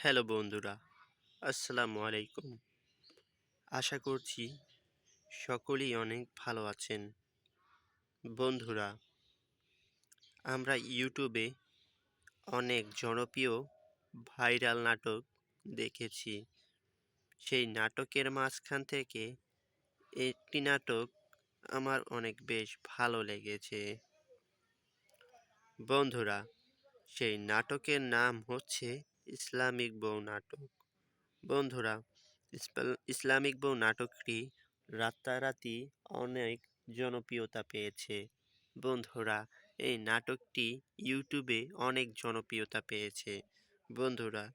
Hello বন্ধুরা, আসসালামু আলাইকুম। আশা করছি সকলেই অনেক ভালো আছেন। বন্ধুরা, আমরা ইউটিউবে অনেক জনপ্রিয় ভাইরাল নাটক দেখেছি। সেই নাটকের মাঝখান থেকে একটি নাটক আমার অনেক বেশ ভালো লেগেছে। বন্ধুরা, সেই নাটকের নাম হচ্ছে ইসলামিক বউ নাটক। বন্ধুরা, ইসলামিক বউ নাটকটি রাতারাতি অনেক জনপ্রিয়তা পেয়েছে। বন্ধুরা, এই নাটকটি ইউটিউবে অনেক জনপ্রিয়তা পেয়েছে। বন্ধুরা,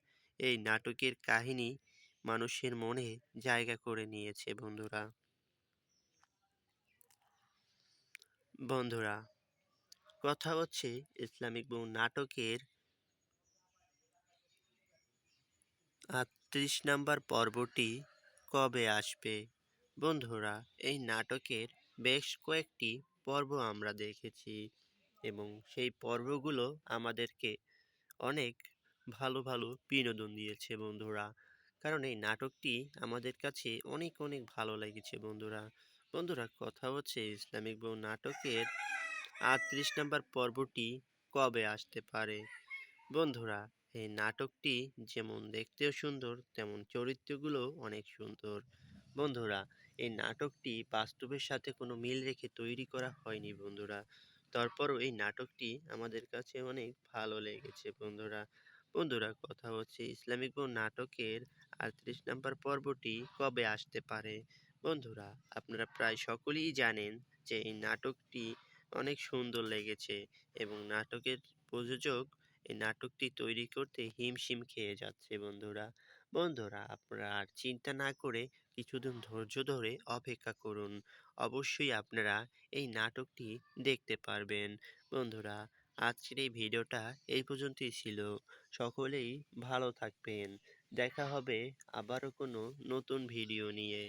এই নাটকের কাহিনী মানুষের মনে জায়গা করে নিয়েছে। বন্ধুরা, কথা হচ্ছে ইসলামিক বউ নাটকের ৩৮ নাম্বার পর্বটি কবে আসবে? বন্ধুরা, এই নাটকের বেশ কয়েকটি পর্ব আমরা দেখেছি এবং সেই পর্বগুলো আমাদেরকে অনেক ভালো ভালো বিনোদন দিয়েছে বন্ধুরা। কারণ এই নাটকটি আমাদের কাছে অনেক অনেক ভালো লেগেছে বন্ধুরা। বন্ধুরা, কথা হচ্ছে ইসলামিক বউ নাটকের ৩৮ নাম্বার পর্বটি কবে আসতে পারে? বন্ধুরা, এই নাটকটি যেমন দেখতেও সুন্দর তেমন চরিত্রগুলো অনেক সুন্দর। বন্ধুরা, এই নাটকটি বাস্তবের সাথে কোনো মিল রেখে তৈরি করা হয়নি বন্ধুরা। তারপরও এই নাটকটি আমাদের কাছে অনেক ভালো লেগেছে বন্ধুরা। বন্ধুরা, কথা হচ্ছে ইসলামিক বউ নাটকের ৩৮ নাম্বার পর্বটি কবে আসতে পারে? বন্ধুরা, আপনারা প্রায় সকলেই জানেন যে এই নাটকটি অনেক সুন্দর লেগেছে এবং নাটকের প্রযোজক এই নাটকটি তৈরি করতে হিমশিম খেয়ে যাচ্ছে বন্ধুরা। বন্ধুরা, আপনারা আর চিন্তা না করে কিছুদিন ধৈর্য ধরে অপেক্ষা করুন। অবশ্যই আপনারা এই নাটকটি দেখতে পারবেন। বন্ধুরা, আজকের এই ভিডিওটা এই পর্যন্তই ছিল। সকলেই ভালো থাকবেন। দেখা হবে আবারও কোনো নতুন ভিডিও নিয়ে।